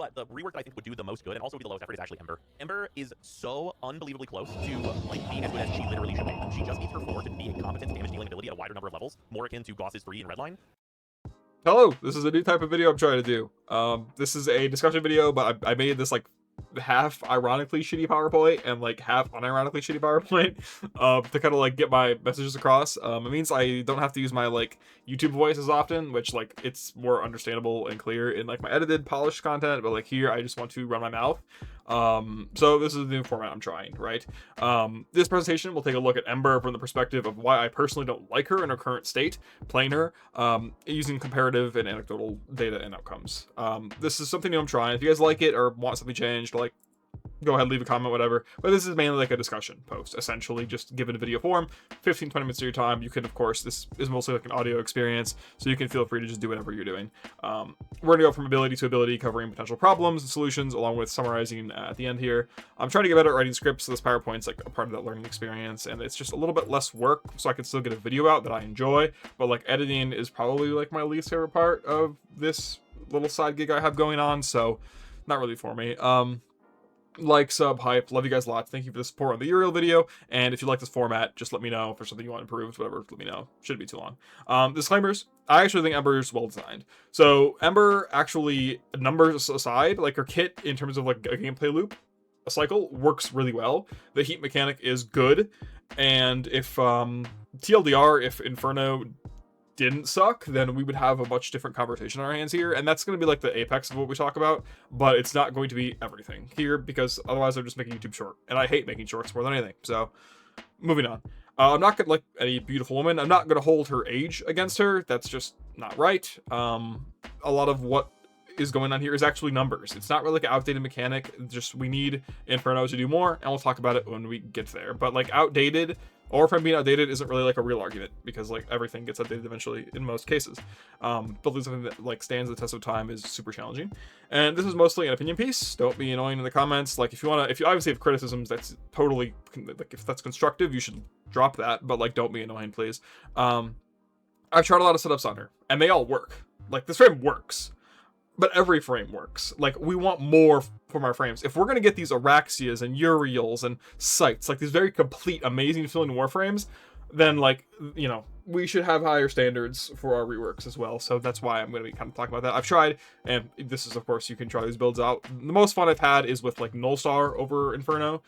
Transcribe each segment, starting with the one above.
but the rework that I think would do the most good and also be the lowest effort is actually Ember. Ember is so unbelievably close to like being as good as she literally should be. She just needs her 4 to be a competent damage dealing ability at a wider number of levels, more akin to Gauss's 3 in Redline. Hello, this is a new type of video I'm trying to do. This is a discussion video, but I made this like half ironically shitty PowerPoint and like half unironically shitty PowerPoint to kind of like get my messages across. It means I don't have to use my like YouTube voice as often, which like it's more understandable and clear in like my edited polished content, but like here I just want to run my mouth. So this is the new format I'm trying, right? This presentation will take a look at Ember from the perspective of why I personally don't like her in her current state, playing her, using comparative and anecdotal data and outcomes. This is something new I'm trying. If you guys like it or want something changed, like, go ahead, leave a comment, whatever. But this is mainly like a discussion post, essentially, just given a video form, 15-20 minutes of your time. You can, of course, this is mostly like an audio experience, so you can feel free to just do whatever you're doing. We're gonna go from ability to ability, covering potential problems and solutions, along with summarizing at the end here. I'm trying to get better at writing scripts, so this PowerPoint's like a part of that learning experience, and it's just a little bit less work, so I can still get a video out that I enjoy, but like editing is probably like my least favorite part of this little side gig I have going on, so not really for me. Like, sub, hype, love you guys lots. Thank you for the support on the Uriel video, and if you like this format, just let me know if there's something you want improved, whatever, let me know. Shouldn't be too long. Disclaimers, I actually think Ember is well designed. So Ember actually, numbers aside, like her kit in terms of like a gameplay loop, a cycle, works really well. The heat mechanic is good, and if TLDR, if Inferno didn't suck, then we would have a much different conversation on our hands here, and that's going to be like the apex of what we talk about, but it's not going to be everything here, because otherwise I'm just making YouTube short, and I hate making shorts more than anything. So moving on. I'm not gonna like any beautiful woman. I'm not gonna hold her age against her. That's just not right. A lot of what is going on here is actually numbers. It's not really like an outdated mechanic. Just we need Inferno to do more, and we'll talk about it when we get there. But like outdated, or from being outdated, isn't really like a real argument, because like everything gets updated eventually in most cases. Building something that like stands the test of time is super challenging, and this is mostly an opinion piece. Don't be annoying in the comments. Like if you obviously have criticisms, that's totally like, if that's constructive, you should drop that. But like don't be annoying, please. I've tried a lot of setups on her, and they all work. Like this frame works. But every frame works. Like, we want more from our frames. If we're going to get these Araxias and Uriels and Sights, like these very complete, amazing feeling Warframes, then, like, you know, we should have higher standards for our reworks as well. So that's why I'm going to be kind of talking about that. I've tried, and this is, of course, you can try these builds out. The most fun I've had is with, like, Null Star over Inferno,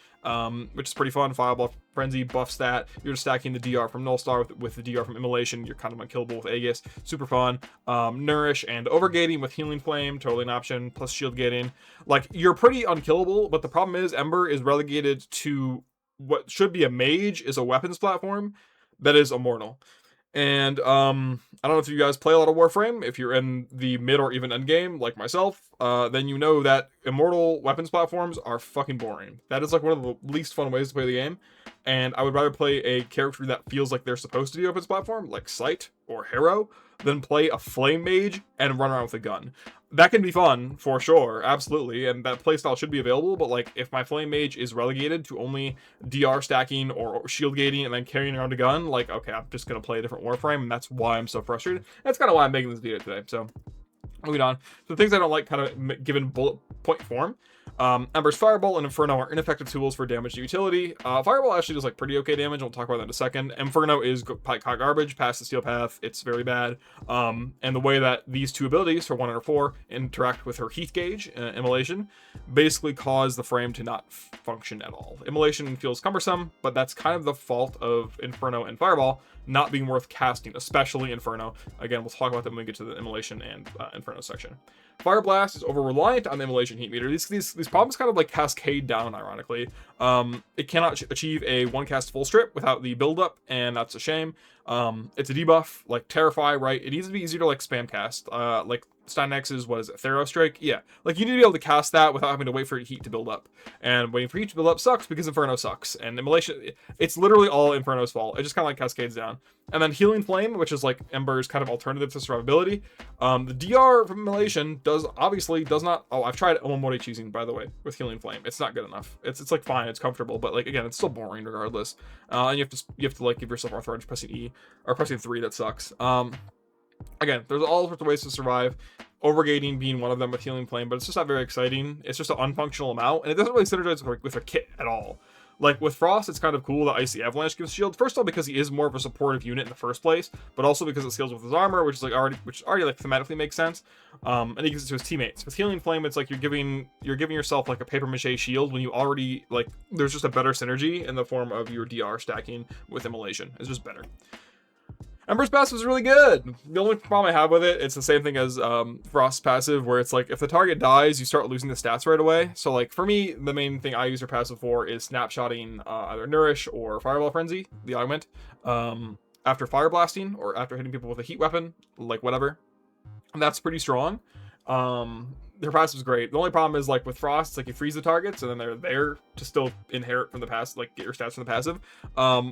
which is pretty fun. Fireball Frenzy, buff stat. You're just stacking the DR from Null Star with the DR from Immolation. You're kind of unkillable with Aegis. Super fun. Nourish and Overgating with Healing Flame, totally an option, plus Shield Gating. Like, you're pretty unkillable, but the problem is Ember is relegated to what should be a mage is a weapons platform that is immortal. And I don't know if you guys play a lot of Warframe. If you're in the mid or even end game like myself, then you know that immortal weapons platforms are fucking boring. That is like one of the least fun ways to play the game, and I would rather play a character that feels like they're supposed to be weapons platform, like Sight or Harrow, than play a flame mage and run around with a gun. That can be fun for sure, absolutely, and that playstyle should be available. But like, if my flame mage is relegated to only DR stacking or shield gating and then carrying around a gun, like, okay, I'm just gonna play a different Warframe, and that's why I'm so frustrated. That's kind of why I'm making this video today. So moving on, so the things I don't like, kind of given bullet point form. Ember's Fireball and Inferno are ineffective tools for damage to utility. Fireball actually does like pretty okay damage. We'll talk about that in a second. Inferno is hot garbage past the steel path. It's very bad. And the way that these two abilities, for 1 and 4, interact with her heat gauge, Immolation, basically cause the frame to not function at all. Immolation feels cumbersome, but that's kind of the fault of Inferno and Fireball not being worth casting, especially Inferno. Again, we'll talk about that when we get to the Immolation and Inferno section. Fire Blast is over-reliant on the Immolation heat meter. These problems kind of like cascade down, ironically. It cannot achieve a 1-cast full strip without the build-up, and that's a shame. It's a debuff, like Terrify, right? It needs to be easier to like spam cast. Like Steinex's, what is it, Thero Strike? Yeah, like you need to be able to cast that without having to wait for heat to build up. And waiting for heat to build up sucks because Inferno sucks. And Immolation, it's literally all Inferno's fault. It just kind of like cascades down. And then Healing Flame, which is like Ember's kind of alternative to survivability. The DR from Immolation does not. Oh, I've tried Omomori cheesing, by the way, with Healing Flame. It's not good enough. It's like fine, it's comfortable, but like again, it's still boring regardless. And you have to like give yourself arthritis pressing E or pressing 3. That sucks. Again, there's all sorts of ways to survive. Overgating being one of them with Healing Flame, but it's just not very exciting. It's just an unfunctional amount, and it doesn't really synergize with a kit at all. Like with Frost, it's kind of cool that Icy Avalanche gives shield. First of all, because he is more of a supportive unit in the first place, but also because it scales with his armor, which is like already like thematically makes sense. And he gives it to his teammates. With Healing Flame, it's like you're giving yourself like a paper mache shield when you already like there's just a better synergy in the form of your DR stacking with Immolation. It's just better. Ember's passive is really good. The only problem I have with it, it's the same thing as Frost's passive, where it's like if the target dies, you start losing the stats right away. So like for me, the main thing I use her passive for is snapshotting either Nourish or Fireball Frenzy, the augment, after fire blasting or after hitting people with a heat weapon, like whatever. And that's pretty strong. Her passive is great. The only problem is like with Frost, it's like you freeze the targets and then they're there to still inherit from the passive, like get your stats from the passive.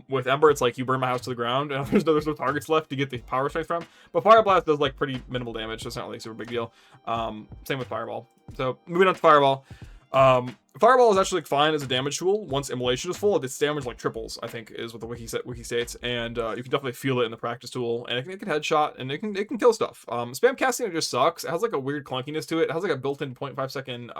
With Ember, it's like you burn my house to the ground and there's no targets left to get the power strength from. But Fire Blast does like pretty minimal damage, so it's not like a super big deal. Same with Fireball. So moving on to Fireball. Fireball is actually like, fine as a damage tool. Once Immolation is full, its damage like triples, I think, is what the wiki states, and you can definitely feel it in the practice tool. And it can headshot, and it can kill stuff. Spam casting it just sucks. It has like a weird clunkiness to it. It has like a built-in 0.5 second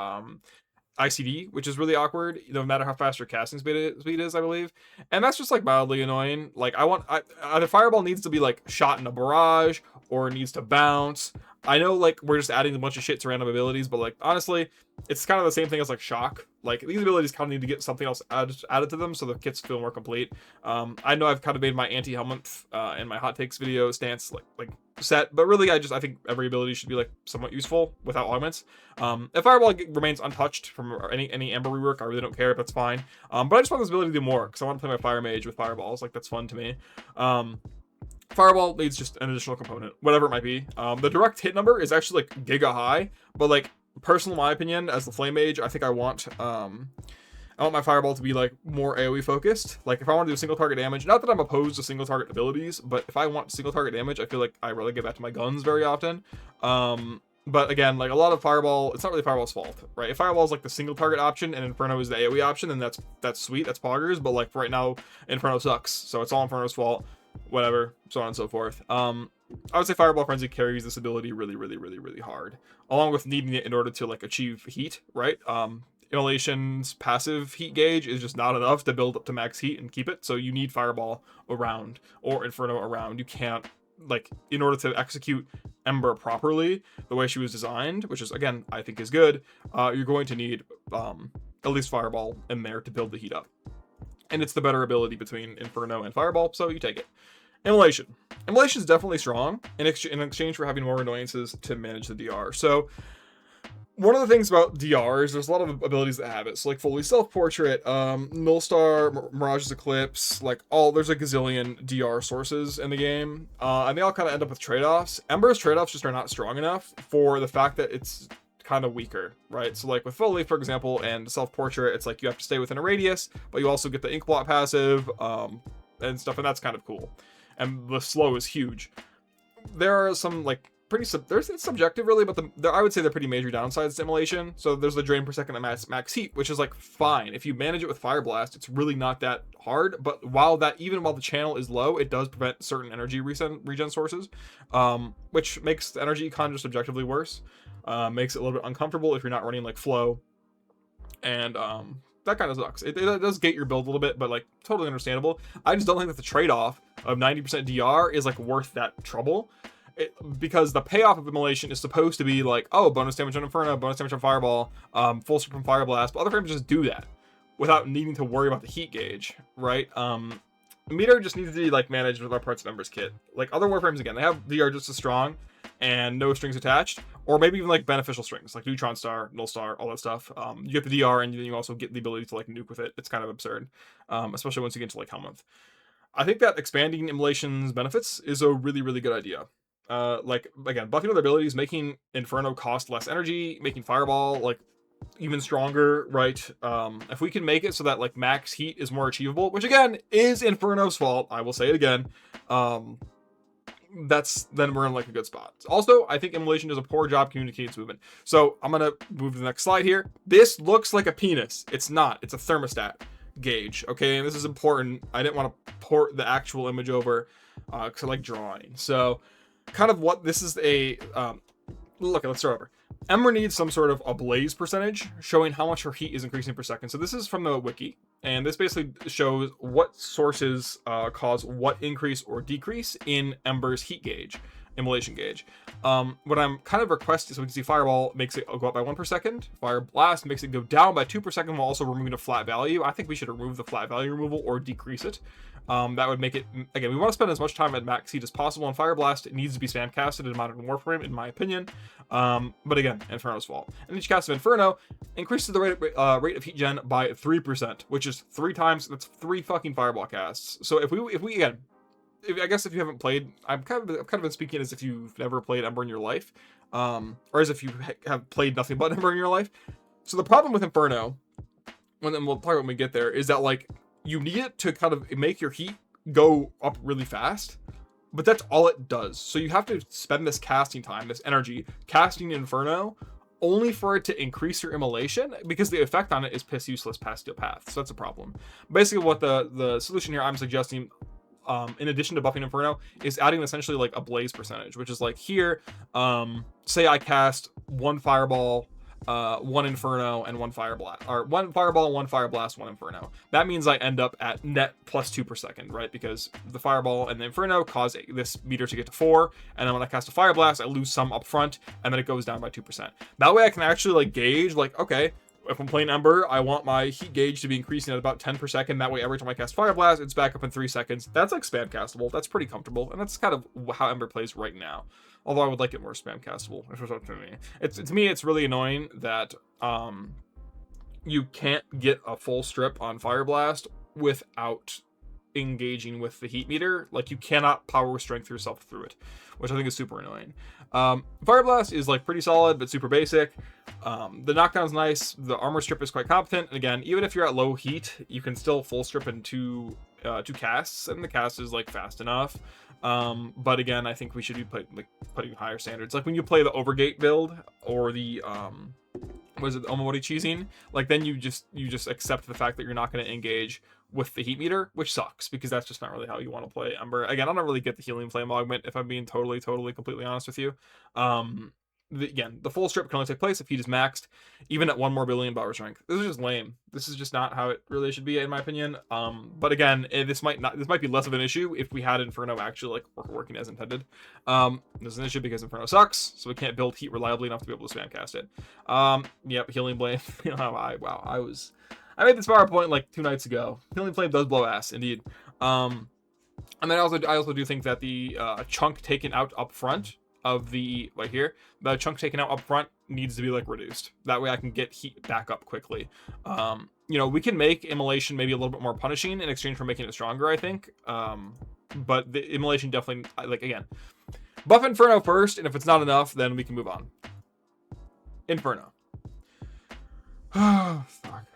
ICD, which is really awkward, no matter how fast your casting speed is, I believe. And that's just like mildly annoying. Like either Fireball needs to be like shot in a barrage or it needs to bounce. I know like we're just adding a bunch of shit to random abilities, but like honestly, it's kind of the same thing as like Shock. Like these abilities kind of need to get something else added to them so the kits feel more complete. I know I've kind of made my anti-helmet and my hot takes video stance like set, but really I think every ability should be like somewhat useful without augments. If Fireball remains untouched from any Ember rework, I really don't care if that's fine. But I just want this ability to do more because I want to play my Fire Mage with Fireballs. Like that's fun to me. Fireball needs just an additional component, whatever it might be. The direct hit number is actually like giga high, but like personal, my opinion, as the Flame Mage, I think I want my Fireball to be like more AoE focused. Like if I want to do single target damage, not that I'm opposed to single target abilities, but if I want single target damage, I feel like I really get back to my guns very often. But again, like a lot of Fireball, it's not really Fireball's fault, right? If Fireball is like the single target option and Inferno is the AoE option, then that's sweet, that's poggers. But like for right now, Inferno sucks, so it's all Inferno's fault. Whatever, so on and so forth. I would say Fireball Frenzy carries this ability really hard, along with needing it in order to like achieve heat, right? Immolation's passive heat gauge is just not enough to build up to max heat and keep it, so you need Fireball around or Inferno around. You can't, like, in order to execute Ember properly the way she was designed, which is again I think is good, you're going to need at least Fireball in there to build the heat up. And it's the better ability between Inferno and Fireball, so you take it. Immolation. Immolation is definitely strong in exchange for having more annoyances to manage the DR. So one of the things about DR is there's a lot of abilities that have it. So like Fully Self-Portrait, Null Star, Mirage's Eclipse, like there's a gazillion DR sources in the game. And they all kind of end up with trade-offs. Ember's trade-offs just are not strong enough for the fact that it's kind of weaker, right? So like with Foley, for example, and Self-Portrait, it's like you have to stay within a radius, but you also get the ink blot passive and stuff, and that's kind of cool. And the slow is huge. There are some like it's subjective really, but I would say they're pretty major downsides to Immolation. So there's the drain per second at max heat, which is like fine. If you manage it with Fire Blast, it's really not that hard. But even while the channel is low, it does prevent certain energy regen sources, which makes the energy econ just objectively worse. Makes it a little bit uncomfortable if you're not running like flow, and that kind of sucks. It does gate your build a little bit, but like totally understandable. I just don't think that the trade-off of 90% DR is like worth that trouble, because the payoff of Immolation is supposed to be like, oh, bonus damage on Inferno, bonus damage on Fireball, full strip from Fire Blast, but other frames just do that without needing to worry about the heat gauge, right? Meter just needs to be like managed with our parts of Ember's kit. Like other Warframes, again, they have DR just as strong and no strings attached, or maybe even like beneficial strings like Neutron Star, Null Star, all that stuff. You get the DR and then you also get the ability to like nuke with it. It's kind of absurd, especially once you get into like Helminth. I think that expanding Immolation's benefits is a really good idea. Like again, buffing other abilities, making Inferno cost less energy, making Fireball like even stronger, right? If we can make it so that like max heat is more achievable, which again is Inferno's fault, I will say it again, then we're in like a good spot. Also, I think Immolation does a poor job communicating its movement. So I'm gonna move to the next slide here. This looks like a penis. It's not. It's a thermostat gauge. Okay, and this is important. I didn't want to port the actual image over because I like drawing. So kind of what this is look, let's start over. Ember needs some sort of a blaze percentage showing how much her heat is increasing per second. So this is from the wiki, and this basically shows what sources cause what increase or decrease in Ember's heat gauge, Immolation gauge. What I'm kind of requesting, so we can see Fireball makes it go up by 1 per second. Fire Blast makes it go down by 2 per second while also removing a flat value. I think we should remove the flat value removal or decrease it. That would make it, again, we want to spend as much time at max heat as possible on Fire Blast. It needs to be spam casted in Modern Warframe, in my opinion. But again, Inferno's fault. And each cast of Inferno increases the rate of heat gen by 3%, which is 3 times, that's 3 fucking Fireball casts. So if we again, I guess if you haven't played, I've kind of been speaking as if you've never played Ember in your life, or as if you have played nothing but Ember in your life. So the problem with Inferno, and we'll talk about when we get there, is that like you need it to kind of make your heat go up really fast, but that's all it does. So you have to spend this casting time, this energy, casting Inferno, only for it to increase your immolation, because the effect on it is piss useless past steel path. So that's a problem. Basically, what the solution here I'm suggesting, in addition to buffing Inferno, is adding essentially like a blaze percentage, which is like here, say I cast 1 Fireball, 1 Inferno, and 1 Fire Blast, or 1 Fireball, 1 Fire Blast, 1 Inferno. That means I end up at net plus 2 per second, right? Because the Fireball and the Inferno cause this meter to get to 4, and then when I cast a Fire Blast, I lose some up front, and then it goes down by 2%. That way I can actually like gauge, like, okay, if I'm playing Ember, I want my heat gauge to be increasing at about 10 per second. That way, every time I cast Fire Blast, it's back up in 3 seconds. That's like spam castable. That's pretty comfortable, and that's kind of how Ember plays right now. Although I would like it more spam castable. To me, it's really annoying that you can't get a full strip on Fire Blast without engaging with the heat meter. Like, you cannot power strength yourself through it, which I think is super annoying. Fire Blast is like pretty solid but super basic. The knockdown's nice. The armor strip is quite competent, and again, even if you're at low heat, you can still full strip in two casts, and the cast is like fast enough. But again, I think we should be putting higher standards. Like when you play the Overgate build or the was it Omamori cheesing, like then you just accept the fact that you're not going to engage with the heat meter, which sucks, because that's just not really how you want to play Ember. Again, I don't really get the healing flame augment, if I'm being totally completely honest with you. Again, the full strip can only take place if heat is maxed, even at 1 more billion power strength. This is just lame. This is just not how it really should be, in my opinion. But again, this might be less of an issue if we had Inferno actually like working as intended. This is an issue because Inferno sucks, so we can't build heat reliably enough to be able to spam cast it. Yep, healing blame. I made this PowerPoint like 2 nights ago. Healing flame does blow ass, indeed. And then I also do think that the chunk taken out up front of the right here, the chunk taken out up front needs to be like reduced. That way I can get heat back up quickly. You know, we can make Immolation maybe a little bit more punishing in exchange for making it stronger, I think. But the Immolation definitely, like, again, buff Inferno first, and if it's not enough, then we can move on. Inferno. Fuck.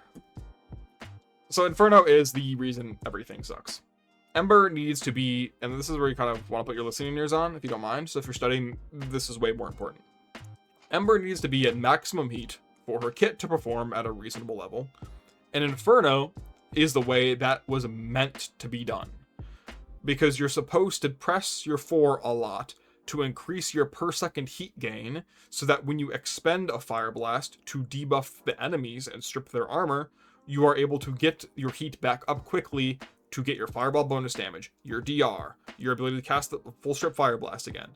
So Inferno is the reason everything sucks. Ember needs to be, and this is where you kind of want to put your listening ears on, if you don't mind. So if you're studying, this is way more important. Ember needs to be at maximum heat for her kit to perform at a reasonable level. And Inferno is the way that was meant to be done. Because you're supposed to press your 4 a lot to increase your per second heat gain, so that when you expend a Fire Blast to debuff the enemies and strip their armor, you are able to get your heat back up quickly to get your Fireball bonus damage, your DR, your ability to cast the full strip Fire Blast again.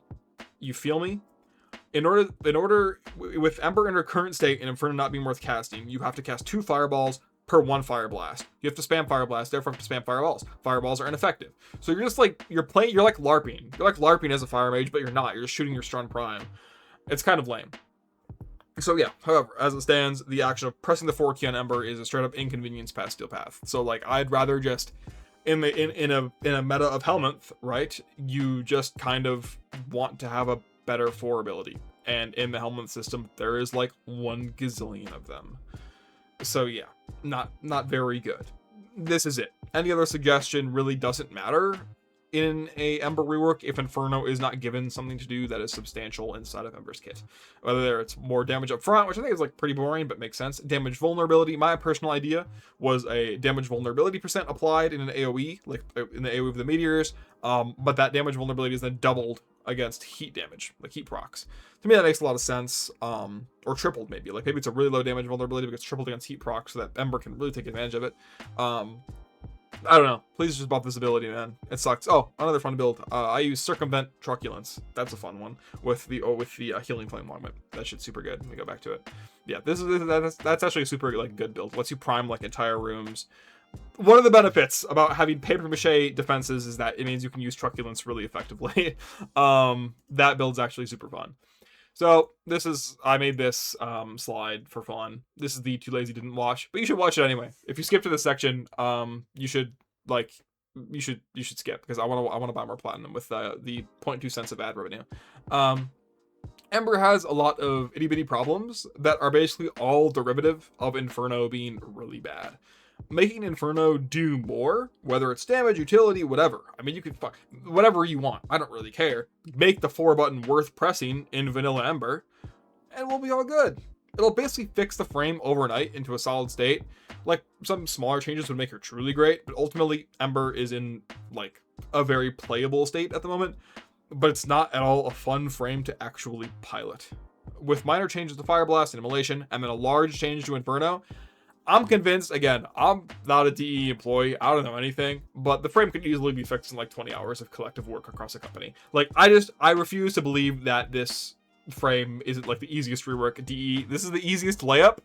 You feel me? In order, with Ember in her current state and Inferno not being worth casting, you have to cast 2 Fireballs per 1 Fire Blast. You have to spam Fire Blast, therefore have to spam Fireballs. Fireballs are ineffective. So you're just like, you're like LARPing. You're like LARPing as a Fire Mage, but you're not. You're just shooting your Strun Prime. It's kind of lame. So yeah, however, as it stands, the action of pressing the 4 key on Ember is a straight up inconvenience past steel path. So like, I'd rather just, in a meta of Helminth, right, you just kind of want to have a better 4 ability. And in the Helminth system, there is like 1 gazillion of them. So yeah, not very good. This is it. Any other suggestion really doesn't matter in a Ember rework if Inferno is not given something to do that is substantial inside of Ember's kit. Whether it's more damage up front, which I think is like pretty boring but makes sense. Damage vulnerability. My personal idea was a damage vulnerability percent applied in an AoE, like in the AoE of the meteors. But that damage vulnerability is then doubled against heat damage, like heat procs. To me, that makes a lot of sense. Or tripled maybe. Like maybe it's a really low damage vulnerability, but it's tripled against heat procs, so that Ember can really take advantage of it. I don't know. Please just buff this ability, man. It sucks. Oh, another fun build. I use Circumvent Truculence. That's a fun one with the Healing Flame Augment. That shit's super good. Let me go back to it. Yeah, that's actually a super like good build. Lets you prime like entire rooms. One of the benefits about having paper mache defenses is that it means you can use Truculence really effectively. That build's actually super fun. So I made this slide for fun. This is the Too Lazy Didn't Watch, but you should watch it anyway. If you skip to this section, you should skip because I want to buy more platinum with the 0.2 cents of ad revenue. Ember has a lot of itty bitty problems that are basically all derivative of Inferno being really bad. Making Inferno do more, whether it's damage, utility, whatever. I mean, you can fuck whatever you want. I don't really care. Make the 4 button worth pressing in vanilla Ember, and we'll be all good. It'll basically fix the frame overnight into a solid state. Like, some smaller changes would make her truly great, but ultimately, Ember is in, like, a very playable state at the moment, but it's not at all a fun frame to actually pilot. With minor changes to Fire Blast and Immolation, and then a large change to Inferno, I'm convinced, again, I'm not a DE employee, I don't know anything, but the frame could easily be fixed in like 20 hours of collective work across the company. Like, I refuse to believe that this frame isn't like the easiest rework DE. This is the easiest layup.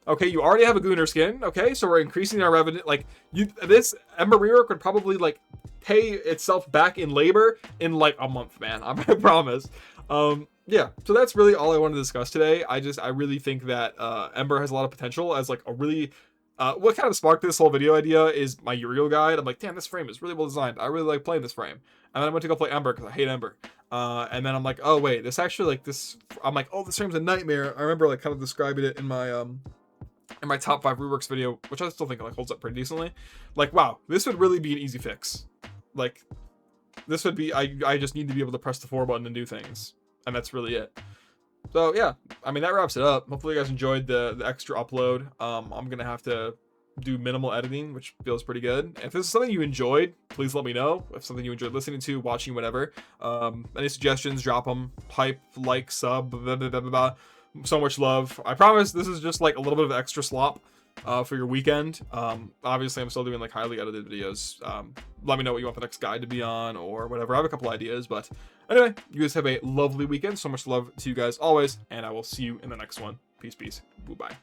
Okay, you already have a Gunner skin, okay, so we're increasing our revenue. Like, this Ember rework would probably like pay itself back in labor in like a month, man. I promise. Yeah, so that's really all I wanted to discuss today. I really think that Ember has a lot of potential as like a really what kind of sparked this whole video idea is my Uriel guide. I'm like, damn, this frame is really well designed. I really like playing this frame. And then I went to go play Ember because I hate Ember. And then I'm like, oh wait, this actually like this. I'm like, oh, this frame's a nightmare. I remember like kind of describing it in my top 5 reworks video, which I still think like holds up pretty decently. Like, wow, this would really be an easy fix. Like, this would be I just need to be able to press the 4 button and do things. And that's really it. So yeah, I mean, that wraps it up. Hopefully you guys enjoyed the extra upload. I'm gonna have to do minimal editing, which feels pretty good. If this is something you enjoyed, please let me know. If something you enjoyed listening to, watching, whatever. Any suggestions, drop them. Hype, like, sub, blah, blah, blah, blah, blah. So much love. I promise this is just like a little bit of extra slop for your weekend. Obviously I'm still doing like highly edited videos. Let me know what you want the next guide to be on or whatever. I have a couple ideas, but anyway, you guys have a lovely weekend. So much love to you guys always, and I will see you in the next one. Peace. Goodbye.